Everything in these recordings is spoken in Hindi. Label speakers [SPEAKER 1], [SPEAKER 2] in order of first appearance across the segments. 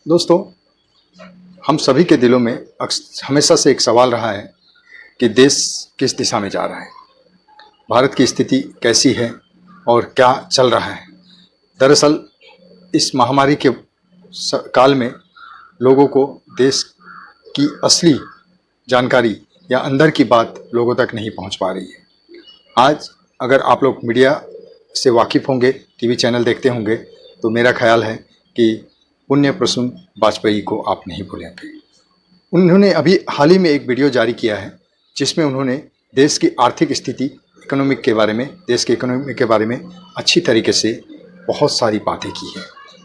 [SPEAKER 1] दोस्तों, हम सभी के दिलों में हमेशा से एक सवाल रहा है कि देश किस दिशा में जा रहा है, भारत की स्थिति कैसी है और क्या चल रहा है। दरअसल इस महामारी के काल में लोगों को देश की असली जानकारी या अंदर की बात लोगों तक नहीं पहुंच पा रही है। आज अगर आप लोग मीडिया से वाकिफ़ होंगे, टीवी चैनल देखते होंगे, तो मेरा ख्याल है कि पुण्य प्रसून वाजपेयी को आप नहीं भूलेंगे। उन्होंने अभी हाल ही में एक वीडियो जारी किया है जिसमें उन्होंने देश की आर्थिक स्थिति, इकोनॉमिक के बारे में, देश के इकोनॉमिक के बारे में अच्छी तरीके से बहुत सारी बातें की हैं।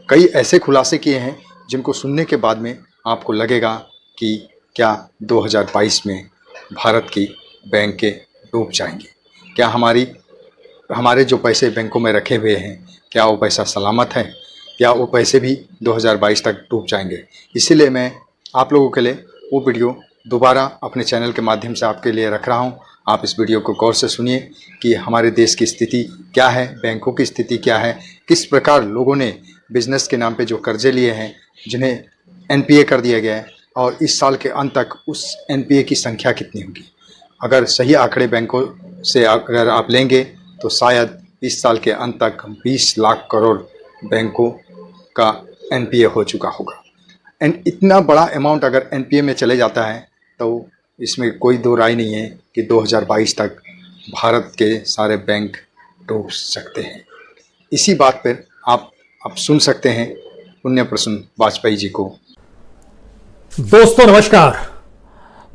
[SPEAKER 1] कई ऐसे खुलासे किए हैं जिनको सुनने के बाद में आपको लगेगा कि क्या 2022 में भारत की बैंकें डूब जाएंगी, क्या हमारे जो पैसे बैंकों में रखे हुए हैं क्या वो पैसा सलामत है, या वो पैसे भी 2022 तक डूब जाएंगे। इसीलिए मैं आप लोगों के लिए वो वीडियो दोबारा अपने चैनल के माध्यम से आपके लिए रख रहा हूँ। आप इस वीडियो को गौर से सुनिए कि हमारे देश की स्थिति क्या है, बैंकों की स्थिति क्या है, किस प्रकार लोगों ने बिजनेस के नाम पे जो कर्जे लिए हैं जिन्हें NPA कर दिया गया है, और इस साल के अंत तक उस NPA की संख्या कितनी होगी। अगर सही आंकड़े बैंकों से अगर आप लेंगे तो शायद इस साल के अंत तक 20 लाख करोड़ बैंकों का NPA हो चुका होगा। एंड इतना बड़ा अमाउंट अगर NPA में चले जाता है तो इसमें कोई दो राय नहीं है कि 2022 तक भारत के सारे बैंक डूब सकते हैं। इसी बात पर आप अब सुन सकते हैं पुण्य प्रसून वाजपेयी जी को।
[SPEAKER 2] दोस्तों नमस्कार।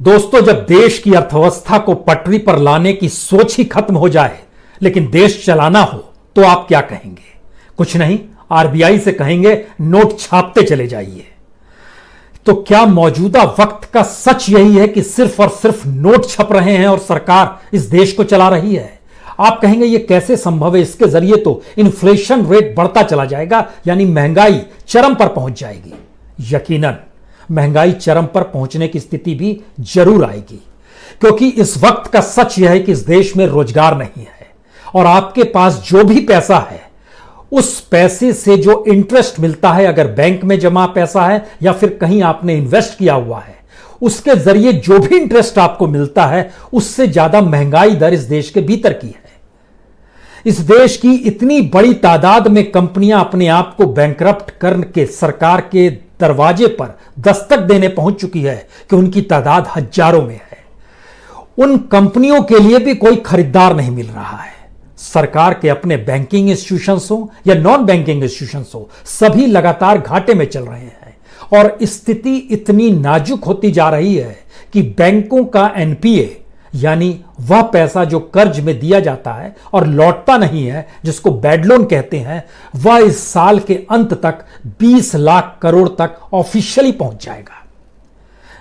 [SPEAKER 2] दोस्तों, जब देश की अर्थव्यवस्था को पटरी पर लाने की सोच ही खत्म हो जाए लेकिन देश चलाना हो तो आप क्या कहेंगे? कुछ नहीं, RBI से कहेंगे नोट छापते चले जाइए। तो क्या मौजूदा वक्त का सच यही है कि सिर्फ और सिर्फ नोट छप रहे हैं और सरकार इस देश को चला रही है? आप कहेंगे ये कैसे संभव है? इसके जरिए तो इन्फ्लेशन रेट बढ़ता चला जाएगा, यानी महंगाई चरम पर पहुंच जाएगी। यकीनन महंगाई चरम पर पहुंचने की स्थिति भी जरूर आएगी, क्योंकि इस वक्त का सच यह है कि इस देश में रोजगार नहीं है और आपके पास जो भी पैसा है उस पैसे से जो इंटरेस्ट मिलता है, अगर बैंक में जमा पैसा है या फिर कहीं आपने इन्वेस्ट किया हुआ है, उसके जरिए जो भी इंटरेस्ट आपको मिलता है उससे ज्यादा महंगाई दर इस देश के भीतर की है। इस देश की इतनी बड़ी तादाद में कंपनियां अपने आप को बैंकरप्ट करके सरकार के दरवाजे पर दस्तक देने पहुंच चुकी है कि उनकी तादाद हजारों में है। उन कंपनियों के लिए भी कोई खरीदार नहीं मिल रहा है। सरकार के अपने बैंकिंग इंस्टीट्यूशंस हो या नॉन बैंकिंग इंस्टीट्यूशंस हो, सभी लगातार घाटे में चल रहे हैं और स्थिति इतनी नाजुक होती जा रही है कि बैंकों का NPA, यानी वह पैसा जो कर्ज में दिया जाता है और लौटता नहीं है, जिसको बैड लोन कहते हैं, वह इस साल के अंत तक 20 लाख करोड़ तक ऑफिशियली पहुंच जाएगा,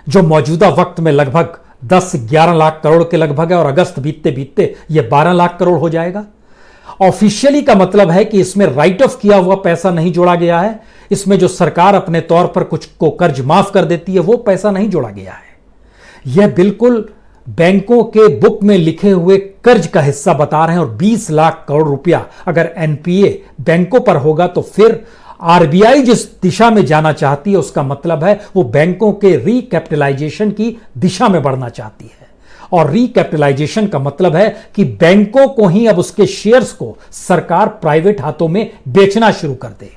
[SPEAKER 2] जो मौजूदा वक्त में लगभग 10-11 लाख करोड़ के लगभग है और अगस्त बीतते बीतते यह 12 लाख करोड़ हो जाएगा। ऑफिशियली का मतलब है कि इसमें राइट ऑफ किया हुआ पैसा नहीं जोड़ा गया है, इसमें जो सरकार अपने तौर पर कुछ को कर्ज माफ कर देती है वो पैसा नहीं जोड़ा गया है। यह बिल्कुल बैंकों के बुक में लिखे हुए कर्ज का हिस्सा बता रहे हैं और 20 लाख करोड़ रुपया अगर NPA बैंकों पर होगा तो फिर RBI जिस दिशा में जाना चाहती है उसका मतलब है वो बैंकों के रिकैपिटलाइजेशन की दिशा में बढ़ना चाहती है। और रिकैपिटलाइजेशन का मतलब है कि बैंकों को ही अब उसके शेयर्स को सरकार प्राइवेट हाथों में बेचना शुरू कर दे।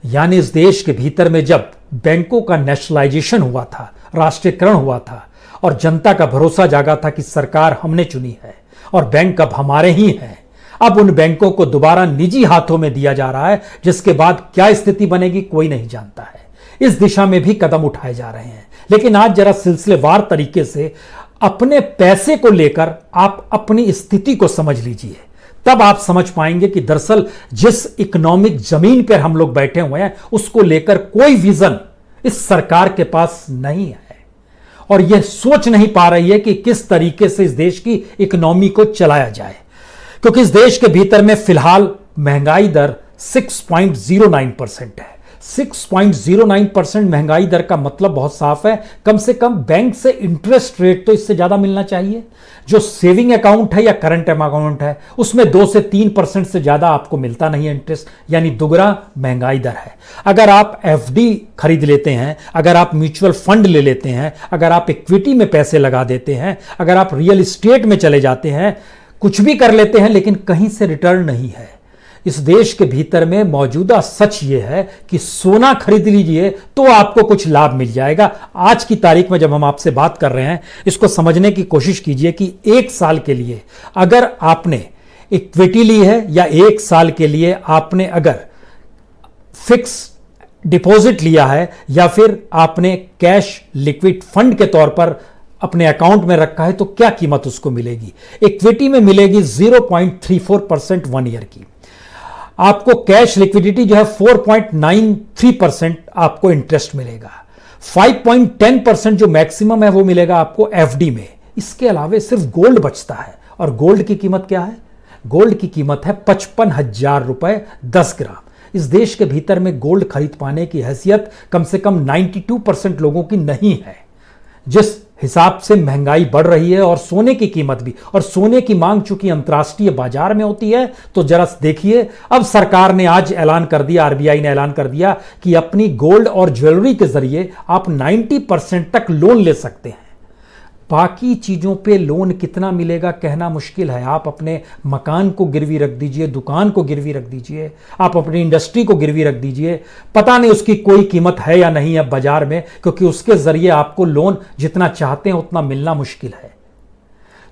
[SPEAKER 2] यानी इस देश के भीतर में जब बैंकों का नेशनलाइजेशन हुआ था, राष्ट्रीयकरण हुआ था और जनता का भरोसा जागा था कि सरकार हमने चुनी है और बैंक अब हमारे ही हैं, अब उन बैंकों को दोबारा निजी हाथों में दिया जा रहा है, जिसके बाद क्या स्थिति बनेगी कोई नहीं जानता है। इस दिशा में भी कदम उठाए जा रहे हैं, लेकिन आज जरा सिलसिलेवार तरीके से अपने पैसे को लेकर आप अपनी स्थिति को समझ लीजिए, तब आप समझ पाएंगे कि दरअसल जिस इकोनॉमिक जमीन पर हम लोग बैठे हुए हैं उसको लेकर कोई विजन इस सरकार के पास नहीं है और यह सोच नहीं पा रही है कि किस तरीके से इस देश की इकोनॉमी को चलाया जाए, क्योंकि इस देश के भीतर में फिलहाल महंगाई दर 6.09% है, 6.09% महंगाई दर का मतलब बहुत साफ है, कम से कम बैंक से इंटरेस्ट रेट तो इससे ज्यादा मिलना चाहिए। जो सेविंग अकाउंट है या करंट अकाउंट है उसमें 2 से 3% से ज्यादा आपको मिलता नहीं है इंटरेस्ट, यानी दुगना महंगाई दर है। अगर आप एफडी खरीद लेते हैं, अगर आप म्यूचुअल फंड ले लेते हैं, अगर आप इक्विटी में पैसे लगा देते हैं, अगर आप रियल एस्टेट में चले जाते हैं, कुछ भी कर लेते हैं, लेकिन कहीं से रिटर्न नहीं है। इस देश के भीतर में मौजूदा सच यह है कि सोना खरीद लीजिए तो आपको कुछ लाभ मिल जाएगा। आज की तारीख में जब हम आपसे बात कर रहे हैं, इसको समझने की कोशिश कीजिए कि 1 साल के लिए अगर आपने इक्विटी ली है या 1 साल के लिए आपने अगर फिक्स डिपॉजिट लिया है या फिर आपने कैश लिक्विड फंड के तौर पर अपने अकाउंट में रखा है, तो क्या कीमत उसको मिलेगी। इक्विटी में मिलेगी 0.34% 1 ईयर की। आपको कैश लिक्विडिटी जो है 4.93% आपको इंटरेस्ट मिलेगा। 5.10% जो मैक्सिमम है वो मिलेगा आपको एफडी में। इसके अलावा सिर्फ गोल्ड बचता है, और गोल्ड की कीमत क्या है? गोल्ड की कीमत है 55,000 रुपए 10 ग्राम। इस देश के भीतर में गोल्ड खरीद पाने की हैसियत कम से कम 92% लोगों की नहीं है। जिस हिसाब से महंगाई बढ़ रही है और सोने की कीमत भी, और सोने की मांग चूंकि अंतर्राष्ट्रीय बाजार में होती है, तो जरा देखिए अब सरकार ने आज ऐलान कर दिया, आरबीआई ने ऐलान कर दिया कि अपनी गोल्ड और ज्वेलरी के जरिए आप 90% तक लोन ले सकते हैं। बाकी चीजों पे लोन कितना मिलेगा कहना मुश्किल है। आप अपने मकान को गिरवी रख दीजिए, दुकान को गिरवी रख दीजिए, आप अपनी इंडस्ट्री को गिरवी रख दीजिए, पता नहीं उसकी कोई कीमत है या नहीं है बाजार में, क्योंकि उसके जरिए आपको लोन जितना चाहते हैं उतना मिलना मुश्किल है।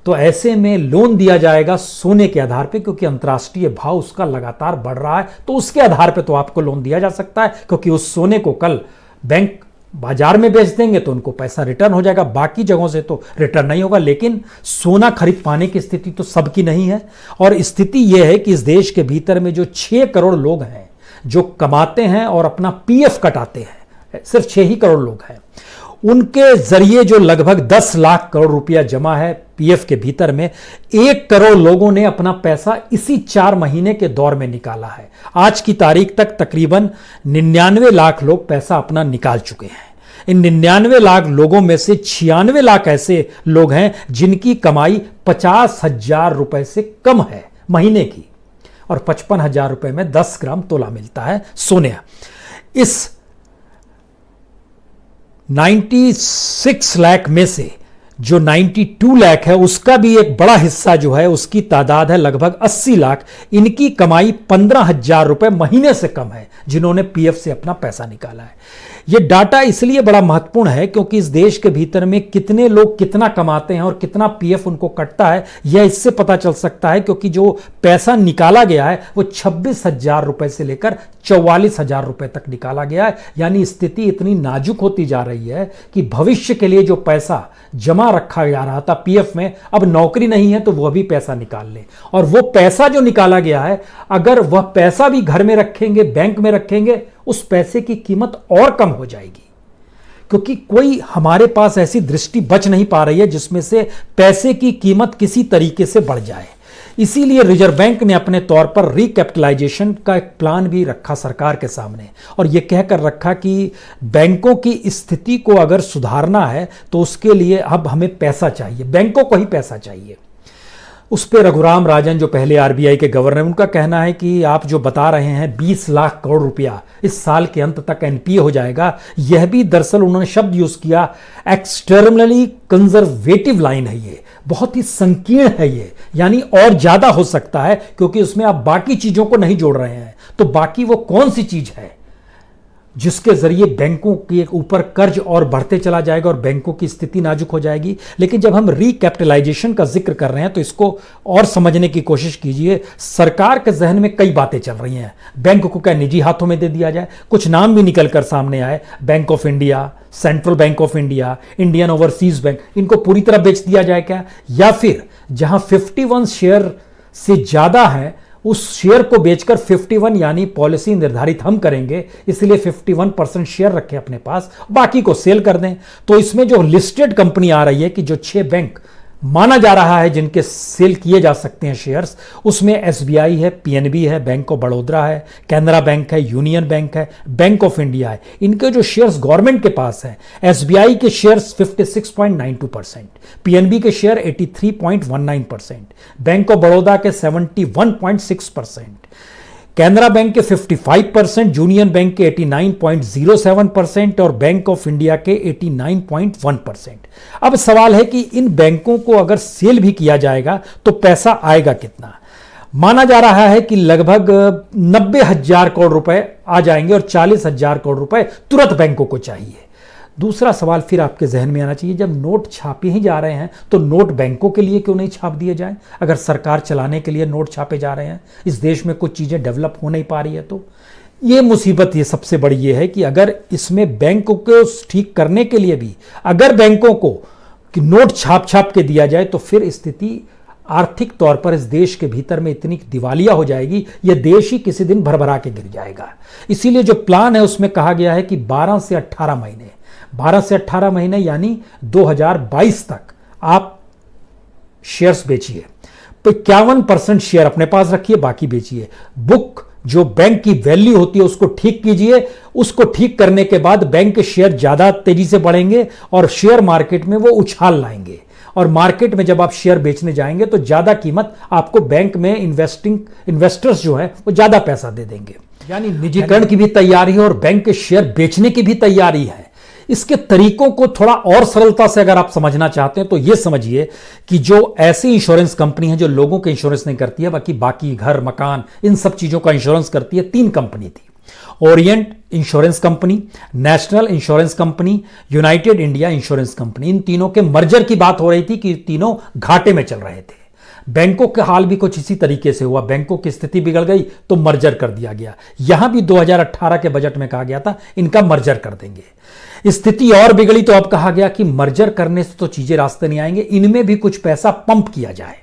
[SPEAKER 2] तो ऐसे में लोन दिया जाएगा सोने के आधार पे, क्योंकि अंतर्राष्ट्रीय भाव उसका लगातार बढ़ रहा है, तो उसके आधार पे तो आपको लोन दिया जा सकता है, क्योंकि उस सोने को कल बैंक बाजार में बेच देंगे तो उनको पैसा रिटर्न हो जाएगा, बाकी जगहों से तो रिटर्न नहीं होगा। लेकिन सोना खरीद पाने की स्थिति तो सबकी नहीं है, और स्थिति यह है कि इस देश के भीतर में जो 6 करोड़ लोग हैं जो कमाते हैं और अपना पीएफ कटाते हैं, सिर्फ 6 ही करोड़ लोग हैं, उनके जरिए जो लगभग 10 लाख करोड़ रुपया जमा है पीएफ के भीतर में, 1 करोड़ लोगों ने अपना पैसा इसी 4 महीने के दौर में निकाला है। आज की तारीख तक तकरीबन 99 लाख लोग पैसा अपना निकाल चुके हैं। इन 99 लाख लोगों में से 96 लाख ऐसे लोग हैं जिनकी कमाई 50,000 रुपए से कम है महीने की, और 55,000 रुपए में 10 ग्राम तोला मिलता है सोने। इस 96 लाख में से जो 92 लाख है उसका भी एक बड़ा हिस्सा जो है, उसकी तादाद है लगभग 80 लाख। इनकी कमाई 15,000 रुपए महीने से कम है, जिन्होंने पीएफ से अपना पैसा निकाला है। यह डाटा इसलिए बड़ा महत्वपूर्ण है क्योंकि इस देश के भीतर में कितने लोग कितना कमाते हैं और कितना पीएफ उनको कटता है, यह इससे पता चल सकता है, क्योंकि जो पैसा निकाला गया है वो 26,000 रुपए से लेकर 44,000 रुपए तक निकाला गया है। यानी स्थिति इतनी नाजुक होती जा रही है कि भविष्य के लिए जो पैसा जमा रखा जा रहा था पीएफ में, अब नौकरी नहीं है तो वह भी पैसा निकाल ले, और वो पैसा जो निकाला गया है अगर वह पैसा भी घर में रखेंगे, बैंक में रखेंगे, उस पैसे की कीमत और कम हो जाएगी, क्योंकि कोई हमारे पास ऐसी दृष्टि बच नहीं पा रही है जिसमें से पैसे की कीमत किसी तरीके से बढ़ जाए। इसीलिए रिजर्व बैंक ने अपने तौर पर रिकैपिटलाइजेशन का एक प्लान भी रखा सरकार के सामने, और यह कहकर रखा कि बैंकों की स्थिति को अगर सुधारना है तो उसके लिए अब हमें पैसा चाहिए, बैंकों को ही पैसा चाहिए। उस पर रघुराम राजन जो पहले आरबीआई के गवर्नर, उनका कहना है कि आप जो बता रहे हैं 20 लाख करोड़ रुपया इस साल के अंत तक एनपीए हो जाएगा, यह भी दरअसल उन्होंने शब्द यूज किया एक्सटर्नली कंजर्वेटिव लाइन है, ये बहुत ही संकीर्ण है ये, यानी और ज्यादा हो सकता है क्योंकि उसमें आप बाकी चीजों को नहीं जोड़ रहे हैं। तो बाकी वो कौन सी चीज है जिसके जरिए बैंकों के ऊपर कर्ज और बढ़ते चला जाएगा और बैंकों की स्थिति नाजुक हो जाएगी। लेकिन जब हम रिकैपिटलाइजेशन का जिक्र कर रहे हैं तो इसको और समझने की कोशिश कीजिए। सरकार के जहन में कई बातें चल रही हैं, बैंक को क्या निजी हाथों में दे दिया जाए, कुछ नाम भी निकल कर सामने आए, bank of India, central bank of India, Indian overseas bank, इनको पूरी तरह बेच दिया जाए क्या, या फिर जहां 51 शेयर से ज्यादा है उस शेयर को बेचकर 51, यानी पॉलिसी निर्धारित हम करेंगे इसलिए 51% शेयर रखें अपने पास, बाकी को सेल कर दें। तो इसमें जो लिस्टेड कंपनी आ रही है कि जो 6 बैंक माना जा रहा है जिनके सेल किए जा सकते हैं शेयर्स, उसमें एसबीआई है, पीएनबी है, बैंक ऑफ बड़ौदा है, कैनरा बैंक है, यूनियन बैंक है, बैंक ऑफ इंडिया है। इनके जो शेयर्स गवर्नमेंट के पास है, एसबीआई के शेयर्स 56.92%, पीएनबी के शेयर 83.19%, बैंक ऑफ बड़ौदा के 71.6%, कैनरा बैंक के 55%, यूनियन बैंक के 89.07% और बैंक ऑफ इंडिया के 89.1%। अब सवाल है कि इन बैंकों को अगर सेल भी किया जाएगा तो पैसा आएगा कितना। माना जा रहा है कि लगभग 90,000 करोड़ रुपए आ जाएंगे और 40,000 करोड़ रुपए तुरंत बैंकों को चाहिए। दूसरा सवाल फिर आपके जहन में आना चाहिए, जब नोट छापे ही जा रहे हैं तो नोट बैंकों के लिए क्यों नहीं छाप दिए जाएं? अगर सरकार चलाने के लिए नोट छापे जा रहे हैं, इस देश में कुछ चीजें डेवलप हो नहीं पा रही है, तो ये मुसीबत ये सबसे बड़ी ये है कि अगर इसमें बैंकों को ठीक करने के लिए भी अगर बैंकों को कि नोट छाप के दिया जाए तो फिर स्थिति आर्थिक तौर पर इस देश के भीतर में इतनी दिवालिया हो जाएगी, यह देश ही किसी दिन भरभरा के गिर जाएगा। इसीलिए जो प्लान है उसमें कहा गया है कि 12 से 18 महीने यानी 2022 तक आप शेयर्स बेचिए, 51% शेयर अपने पास रखिए, बाकी बेचिए। बुक जो बैंक की वैल्यू होती है उसको ठीक कीजिए, उसको ठीक करने के बाद बैंक के शेयर ज्यादा तेजी से बढ़ेंगे और शेयर मार्केट में वो उछाल लाएंगे। और मार्केट में जब आप शेयर बेचने जाएंगे तो ज्यादा कीमत आपको बैंक में इन्वेस्टर्स जो है वो ज्यादा पैसा दे देंगे। यानी निजीकरण की भी तैयारी है और बैंक के शेयर बेचने की भी तैयारी है। इसके तरीकों को थोड़ा और सरलता से अगर आप समझना चाहते हैं तो यह समझिए कि जो ऐसी इंश्योरेंस कंपनी है जो लोगों के इंश्योरेंस नहीं करती है, बाकी घर मकान इन सब चीजों का इंश्योरेंस करती है, 3 कंपनी थी, orient insurance company, national insurance company, united India insurance company. इन तीनों के मर्जर की बात हो रही थी कि तीनों घाटे में चल रहे थे। बैंकों के हाल भी कुछ इसी तरीके से हुआ, बैंकों की स्थिति बिगड़ गई तो मर्जर कर दिया गया। यहां भी 2018 के बजट में कहा गया था इनका मर्जर कर देंगे। स्थिति और बिगड़ी तो अब कहा गया कि मर्जर करने से तो चीजें रास्ते नहीं आएंगे, इनमें भी कुछ पैसा पंप किया जाए।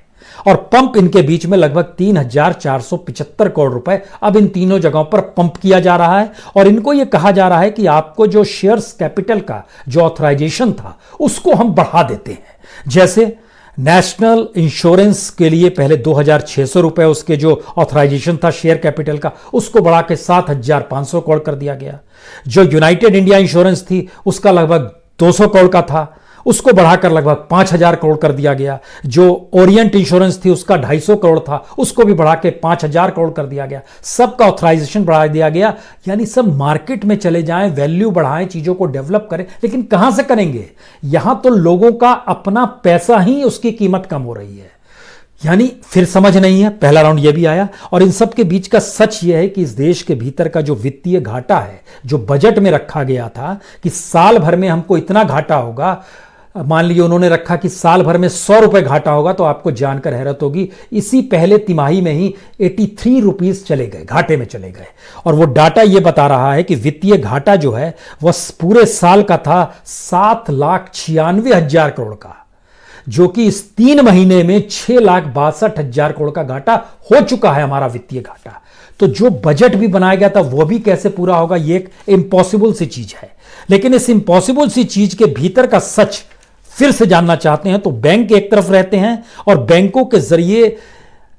[SPEAKER 2] और पंप इनके बीच में लगभग 3,475 करोड़ रुपए अब इन तीनों जगहों पर पंप किया जा रहा है। और इनको यह कहा जा रहा है कि आपको जो शेयर्स कैपिटल का जो ऑथराइजेशन था उसको हम बढ़ा देते हैं। जैसे नेशनल इंश्योरेंस के लिए पहले 2,600 रुपए उसके जो ऑथराइजेशन था शेयर कैपिटल का, उसको बढ़ा के 7,500 करोड़ कर दिया गया। जो यूनाइटेड इंडिया इंश्योरेंस थी उसका लगभग 200 करोड़ का था, उसको बढ़ाकर लगभग 5,000 करोड़ कर दिया गया। जो ओरिएंट इंश्योरेंस थी उसका 250 करोड़ था, उसको भी बढ़ा के 5,000 करोड़ कर दिया गया। सबका ऑथराइजेशन बढ़ा दिया गया। यानी सब मार्केट में चले जाएं, वैल्यू बढ़ाएं, चीजों को डेवलप करें, लेकिन कहां से करेंगे? यहां तो लोगों का अपना पैसा ही उसकी कीमत कम हो रही है। यानी फिर समझ नहीं है, पहला राउंड यह भी आया। और इन सब के बीच का सच यह है कि इस देश के भीतर का जो वित्तीय घाटा है, जो बजट में रखा गया था कि साल भर में हमको इतना घाटा होगा, मान लीजिए उन्होंने रखा कि साल भर में 100 रुपए घाटा होगा, तो आपको जानकर हैरत होगी इसी पहले तिमाही में ही 83 रुपीस चले गए, घाटे में चले गए। और वो डाटा ये बता रहा है कि वित्तीय घाटा जो है वह पूरे साल का था 7,96,000 करोड़ का, जो कि इस 3 महीने में 6,62,000 करोड़ का घाटा हो चुका है हमारा वित्तीय घाटा। तो जो बजट भी बनाया गया था वो भी कैसे पूरा होगा, ये एक इम्पॉसिबल सी चीज है। लेकिन इस इम्पॉसिबल सी चीज के भीतर का सच फिर से जानना चाहते हैं तो बैंक एक तरफ रहते हैं और बैंकों के जरिए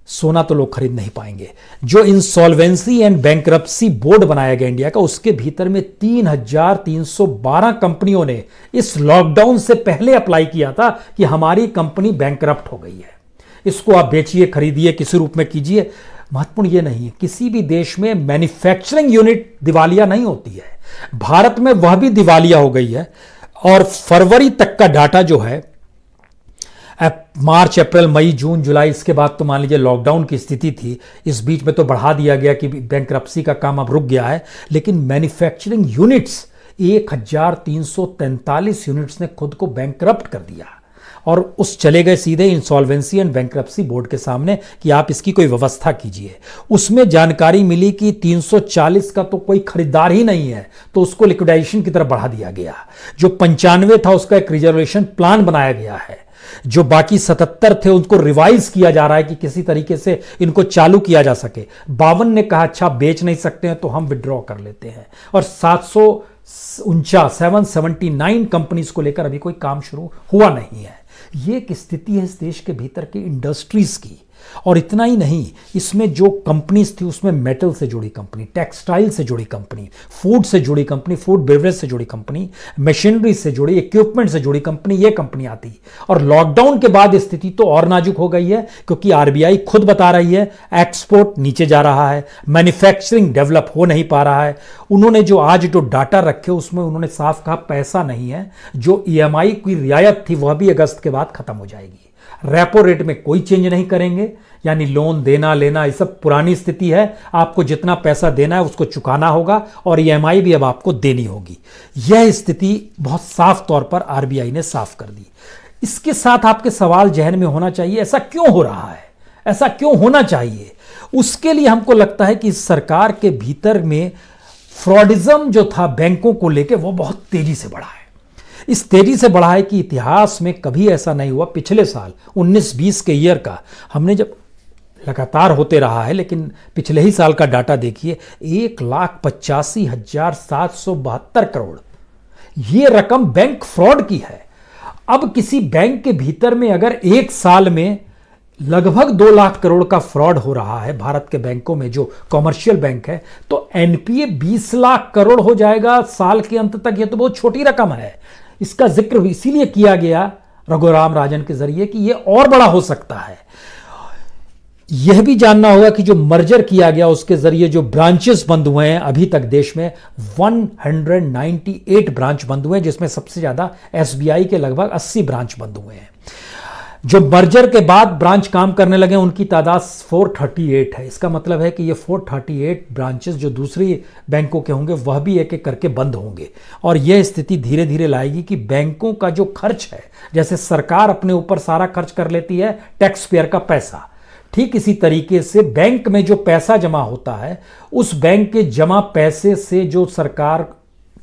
[SPEAKER 2] सोना तो लोग खरीद नहीं पाएंगे। जो इंसॉल्वेंसी एंड बैंकरप्सी बोर्ड बनाया गया इंडिया का, उसके भीतर में 3,312 कंपनियों ने इस लॉकडाउन से पहले अप्लाई किया था कि हमारी कंपनी बैंकरप्ट हो गई है, इसको आप बेचिए, खरीदिए, किसी रूप में कीजिए। महत्वपूर्ण यह नहीं है, किसी भी देश में मैन्युफैक्चरिंग यूनिट दिवालिया नहीं होती है। भारत में वह भी दिवालिया हो गई है। और फरवरी तक का डाटा जो है, मार्च, अप्रैल, मई, जून, जुलाई, इसके बाद तो मान लीजिए लॉकडाउन की स्थिति थी, इस बीच में तो बढ़ा दिया गया कि बैंकरप्सी का काम अब रुक गया है। लेकिन मैन्युफैक्चरिंग यूनिट्स 1,343 यूनिट्स ने खुद को बैंकरप्ट कर दिया और उस चले गए सीधे इंसॉल्वेंसी एंड बैंकरप्सी बोर्ड के सामने कि आप इसकी कोई व्यवस्था कीजिए। उसमें जानकारी मिली कि 340 का तो कोई खरीदार ही नहीं है, तो उसको लिक्विडेशन की तरफ बढ़ा दिया गया। जो 95 था उसका एक रिजर्वेशन प्लान बनाया गया है। जो बाकी 77 थे उनको रिवाइज किया जा रहा है कि किसी तरीके से इनको चालू किया जा सके। 52 ने कहा अच्छा बेच नहीं सकते हैं तो हम विड्रॉ कर लेते हैं। और 779 कंपनीज को लेकर अभी कोई काम शुरू हुआ नहीं है। ये एक स्थिति है इस देश के भीतर की इंडस्ट्रीज की। और इतना ही नहीं, इसमें जो कंपनीज थी उसमें मेटल से जुड़ी कंपनी, टेक्सटाइल से जुड़ी कंपनी, फूड से जुड़ी कंपनी, फूड बेवरेज से जुड़ी कंपनी, मशीनरी से जुड़ी, इक्विपमेंट से जुड़ी कंपनी, ये कंपनी आती। और लॉकडाउन के बाद स्थिति तो और नाजुक हो गई है, क्योंकि आरबीआई खुद बता रही है एक्सपोर्ट नीचे जा रहा है, मैन्युफैक्चरिंग डेवलप हो नहीं पा रहा है। उन्होंने जो आज जो डाटा रखे उसमें उन्होंने साफ कहा पैसा नहीं है, जो ईएमआई की रियायत थी वह भी अगस्त के बाद खत्म हो जाएगी। रेपो रेट में कोई चेंज नहीं करेंगे, यानी लोन देना लेना ये सब पुरानी स्थिति है। आपको जितना पैसा देना है उसको चुकाना होगा और ईएमआई भी अब आपको देनी होगी। यह स्थिति बहुत साफ तौर पर आरबीआई ने साफ कर दी। इसके साथ आपके सवाल जहन में होना चाहिए, ऐसा क्यों हो रहा है, ऐसा क्यों होना चाहिए? उसके लिए हमको लगता है कि सरकार के भीतर में फ्रॉडिज्म जो था बैंकों को लेकर वो बहुत तेजी से बढ़ा है। इस तेजी से बढ़ा है कि इतिहास में कभी ऐसा नहीं हुआ। पिछले साल 19-20 के ईयर का हमने जब लगातार होते रहा है, लेकिन पिछले ही साल का डाटा देखिए, 1,85,772 करोड़ ये रकम बैंक फ्रॉड की है। अब किसी बैंक के भीतर में अगर एक साल में लगभग 2 लाख करोड़ का फ्रॉड हो रहा है भारत के बैंकों में जो कॉमर्शियल बैंक है, तो एनपीए 20 लाख करोड़ हो जाएगा साल के अंत तक। यह तो बहुत छोटी रकम है। इसका जिक्र इसीलिए किया गया रघुराम राजन के जरिए कि यह और बड़ा हो सकता है। यह भी जानना होगा कि जो मर्जर किया गया उसके जरिए जो ब्रांचेस बंद हुए हैं अभी तक देश में 198 ब्रांच बंद हुए हैं, जिसमें सबसे ज्यादा एसबीआई के लगभग 80 ब्रांच बंद हुए हैं। जो मर्जर के बाद ब्रांच काम करने लगे उनकी तादाद 438 है। इसका मतलब है कि ये 438 ब्रांचेस जो दूसरी बैंकों के होंगे वह भी एक एक करके बंद होंगे। और यह स्थिति धीरे धीरे लाएगी कि बैंकों का जो खर्च है, जैसे सरकार अपने ऊपर सारा खर्च कर लेती है टैक्स पेयर का पैसा, ठीक इसी तरीके से बैंक में जो पैसा जमा होता है उस बैंक के जमा पैसे से जो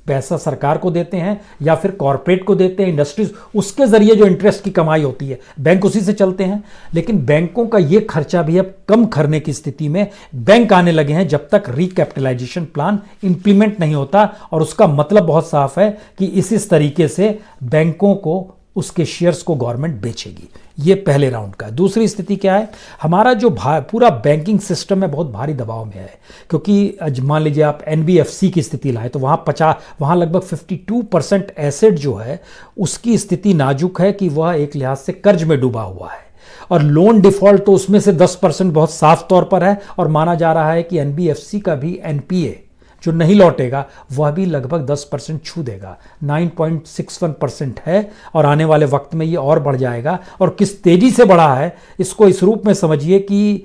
[SPEAKER 2] पैसा सरकार को देते हैं या फिर कॉर्पोरेट को देते हैं, इंडस्ट्रीज, उसके जरिए जो इंटरेस्ट की कमाई होती है बैंक उसी से चलते हैं। लेकिन बैंकों का ये खर्चा भी अब कम करने की स्थिति में बैंक आने लगे हैं जब तक रिकैपिटलाइजेशन प्लान इंप्लीमेंट नहीं होता। और उसका मतलब बहुत साफ है कि इस तरीके से बैंकों को उसके शेयर्स को गवर्नमेंट बेचेगी। ये पहले राउंड का है। दूसरी स्थिति क्या है, हमारा जो पूरा बैंकिंग सिस्टम में बहुत भारी दबाव में है, क्योंकि मान लीजिए आप एनबीएफसी की स्थिति लाए तो वहाँ लगभग 52% एसेट जो है उसकी स्थिति नाजुक है कि वह एक लिहाज से कर्ज में डूबा हुआ है। और लोन डिफॉल्ट तो उसमें से 10% बहुत साफ तौर पर है। और माना जा रहा है कि एनबीएफसी का भी एनपीए जो नहीं लौटेगा वह भी लगभग 10% छू देगा, 9.61% है। और आने वाले वक्त में ये और बढ़ जाएगा। और किस तेजी से बढ़ा है इसको इस रूप में समझिए कि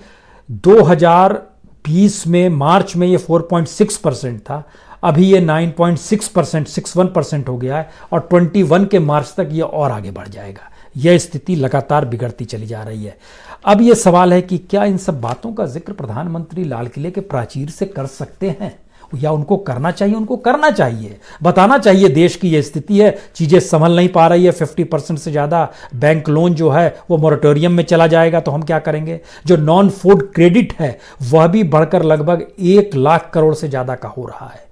[SPEAKER 2] 2020 में मार्च में ये 4.6% था, अभी ये 9.6%, 61% हो गया है। और 21 के मार्च तक ये और आगे बढ़ जाएगा। यह स्थिति लगातार बिगड़ती चली जा रही है। अब यह सवाल है कि क्या इन सब बातों का जिक्र प्रधानमंत्री लाल किले के प्राचीर से कर सकते हैं, या उनको करना चाहिए? उनको करना चाहिए, बताना चाहिए देश की यह स्थिति है, चीजें संभल नहीं पा रही है, 50% से ज्यादा बैंक लोन जो है वो मोरेटोरियम में चला जाएगा तो हम क्या करेंगे? जो नॉन फूड क्रेडिट है वह भी बढ़कर लगभग 1 लाख करोड़ से ज्यादा का हो रहा है।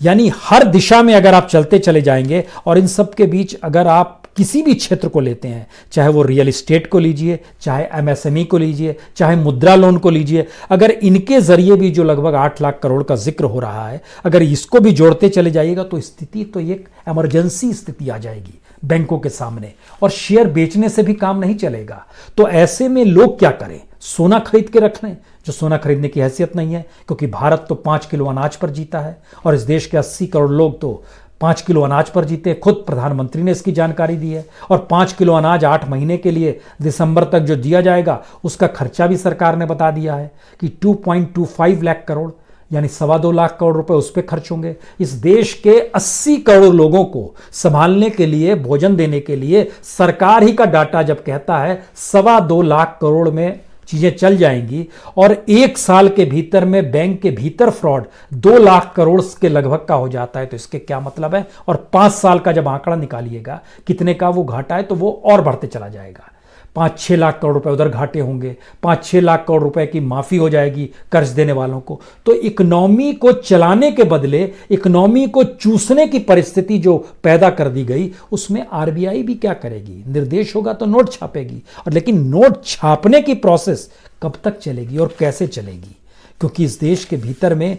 [SPEAKER 2] यानी हर दिशा में अगर आप चलते चले जाएंगे और इन सब के बीच अगर आप किसी भी क्षेत्र को लेते हैं, चाहे वो रियल एस्टेट को लीजिए, चाहे एमएसएमई को लीजिए, चाहे मुद्रा लोन को लीजिए, अगर इनके जरिए भी जो लगभग 8 लाख करोड़ का जिक्र हो रहा है, अगर इसको भी जोड़ते चले जाइएगा तो स्थिति तो एक इमरजेंसी स्थिति आ जाएगी बैंकों के सामने। और शेयर बेचने से भी काम नहीं चलेगा। तो ऐसे में लोग क्या करें? सोना खरीद के रख लें, जो सोना खरीदने की हैसियत नहीं है, क्योंकि भारत तो 5 किलो अनाज पर जीता है और इस देश के 80 करोड़ लोग तो 5 किलो अनाज पर जीते। खुद प्रधानमंत्री ने इसकी जानकारी दी है। और 5 किलो अनाज 8 महीने के लिए दिसंबर तक जो दिया जाएगा उसका खर्चा भी सरकार ने बता दिया है कि 2.25 लाख करोड़ यानी 2.25 लाख करोड़ रुपए उस पर खर्च होंगे। इस देश के 80 करोड़ लोगों को संभालने के लिए, भोजन देने के लिए सरकार ही का डाटा जब कहता है 2.25 लाख करोड़ में चीजें चल जाएंगी। और 1 साल के भीतर में बैंक के भीतर फ्रॉड 2 लाख करोड़ के लगभग का हो जाता है, तो इसके क्या मतलब है? और 5 साल का जब आंकड़ा निकालिएगा कितने का वो घाटा है तो वो और बढ़ते चला जाएगा। 5-6 लाख करोड़ रुपए उधर घाटे होंगे, 5-6 लाख करोड़ रुपए की माफ़ी हो जाएगी कर्ज देने वालों को। तो इकोनॉमी को चलाने के बदले इकोनॉमी को चूसने की परिस्थिति जो पैदा कर दी गई, उसमें आरबीआई भी क्या करेगी? निर्देश होगा तो नोट छापेगी, और लेकिन नोट छापने की प्रोसेस कब तक चलेगी और कैसे चलेगी? क्योंकि इस देश के भीतर में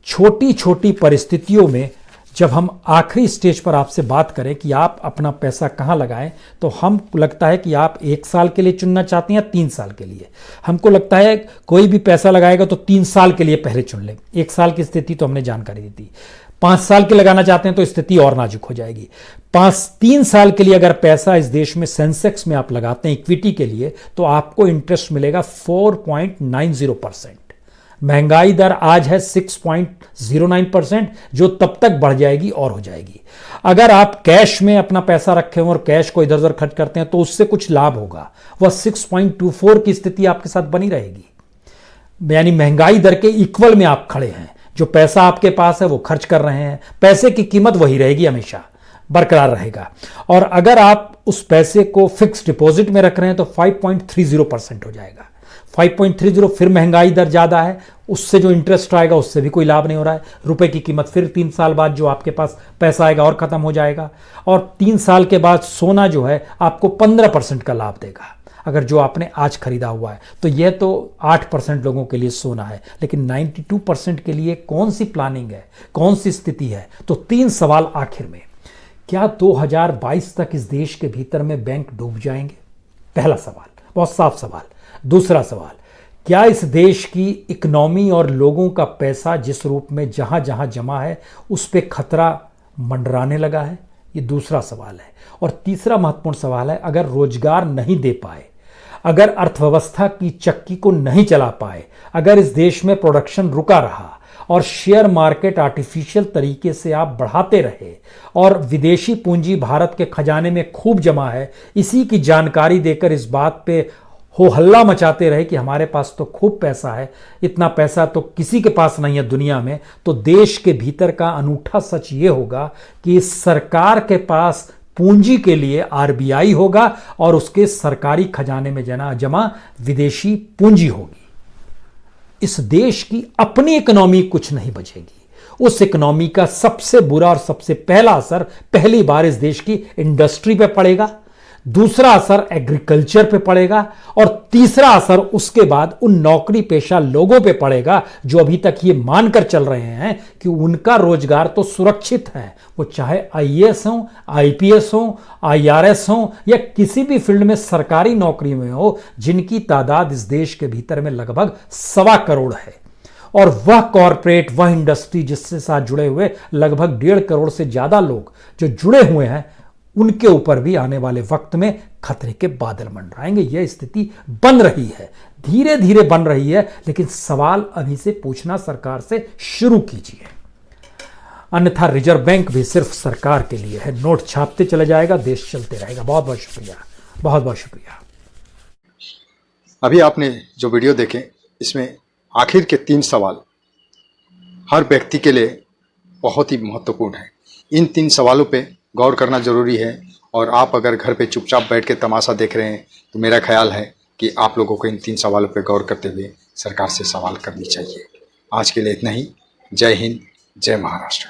[SPEAKER 2] छोटी छोटी परिस्थितियों में जब हम आखिरी स्टेज पर आपसे बात करें कि आप अपना पैसा कहाँ लगाएं, तो हमको लगता है कि आप 1 साल के लिए चुनना चाहते हैं या 3 साल के लिए। हमको लगता है कोई भी पैसा लगाएगा तो 3 साल के लिए पहले चुन ले। 1 साल की स्थिति तो हमने जानकारी दी थी। 5 साल के लगाना चाहते हैं तो स्थिति और नाजुक हो जाएगी। 3 साल के लिए अगर पैसा इस देश में सेंसेक्स में आप लगाते हैं इक्विटी के लिए, तो आपको इंटरेस्ट मिलेगा 4.90%। महंगाई दर आज है 6.09%, जो तब तक बढ़ जाएगी और हो जाएगी। अगर आप कैश में अपना पैसा रखे हो और कैश को इधर उधर खर्च करते हैं तो उससे कुछ लाभ होगा, वह 6.24 की स्थिति आपके साथ बनी रहेगी। यानी महंगाई दर के इक्वल में आप खड़े हैं। जो पैसा आपके पास है वो खर्च कर रहे हैं, पैसे की कीमत वही रहेगी, हमेशा बरकरार रहेगा। और अगर आप उस पैसे को फिक्स डिपॉजिट में रख रहे हैं तो 5.30% हो जाएगा। 5.30, फिर महंगाई दर ज्यादा है, उससे जो इंटरेस्ट आएगा उससे भी कोई लाभ नहीं हो रहा है। रुपए की कीमत फिर 3 साल बाद जो आपके पास पैसा आएगा और खत्म हो जाएगा। और 3 साल के बाद सोना जो है आपको 15% का लाभ देगा, अगर जो आपने आज खरीदा हुआ है। तो यह तो 8% लोगों के लिए सोना है, लेकिन 92% के लिए कौन सी प्लानिंग है, कौन सी स्थिति है? तो 3 सवाल आखिर में। क्या 2022 तक इस देश के भीतर में बैंक डूब जाएंगे? पहला सवाल, बहुत साफ सवाल। दूसरा सवाल, क्या इस देश की इकोनॉमी और लोगों का पैसा जिस रूप में जहां जहां जमा है उस पर खतरा मंडराने लगा है? ये दूसरा सवाल है। और तीसरा महत्वपूर्ण सवाल है, अगर रोजगार नहीं दे पाए, अगर अर्थव्यवस्था की चक्की को नहीं चला पाए, अगर इस देश में प्रोडक्शन रुका रहा और शेयर मार्केट आर्टिफिशियल तरीके से आप बढ़ाते रहे और विदेशी पूंजी भारत के खजाने में खूब जमा है, इसी की जानकारी देकर इस बात पे हो हल्ला मचाते रहे कि हमारे पास तो खूब पैसा है, इतना पैसा तो किसी के पास नहीं है दुनिया में, तो देश के भीतर का अनूठा सच ये होगा कि इस सरकार के पास पूंजी के लिए आरबीआई होगा और उसके सरकारी खजाने में जमा विदेशी पूंजी होगी। इस देश की अपनी इकोनॉमी कुछ नहीं बचेगी। उस इकोनॉमी का सबसे बुरा और सबसे पहला असर पहली बार इस देश की इंडस्ट्री पे पड़ेगा, दूसरा असर एग्रीकल्चर पे पड़ेगा, और तीसरा असर उसके बाद उन नौकरी पेशा लोगों पे पड़ेगा जो अभी तक ये मानकर चल रहे हैं कि उनका रोजगार तो सुरक्षित है। वो चाहे आईएएस हो, आईपीएस हो, आईआरएस हो या किसी भी फील्ड में सरकारी नौकरी में हो, जिनकी तादाद इस देश के भीतर में लगभग 1.25 करोड़ है। और वह कॉरपोरेट, वह इंडस्ट्री जिससे साथ जुड़े हुए लगभग 1.5 करोड़ से ज्यादा लोग जो जुड़े हुए हैं, उनके ऊपर भी आने वाले वक्त में खतरे के बादल मंडराएंगे। यह स्थिति बन रही है, धीरे धीरे बन रही है, लेकिन सवाल अभी से पूछना सरकार से शुरू कीजिए, अन्यथा रिजर्व बैंक भी सिर्फ सरकार के लिए है। नोट छापते चले जाएगा, देश चलते रहेगा। बहुत बहुत शुक्रिया, बहुत बहुत शुक्रिया।
[SPEAKER 1] अभी आपने जो वीडियो देखे, इसमें आखिर के 3 सवाल हर व्यक्ति के लिए बहुत ही महत्वपूर्ण है। इन 3 सवालों पे गौर करना जरूरी है, और आप अगर घर पे चुपचाप बैठ के तमाशा देख रहे हैं तो मेरा ख्याल है कि आप लोगों को इन 3 सवालों पे गौर करते हुए सरकार से सवाल करनी चाहिए। आज के लिए इतना ही। जय हिंद, जय महाराष्ट्र।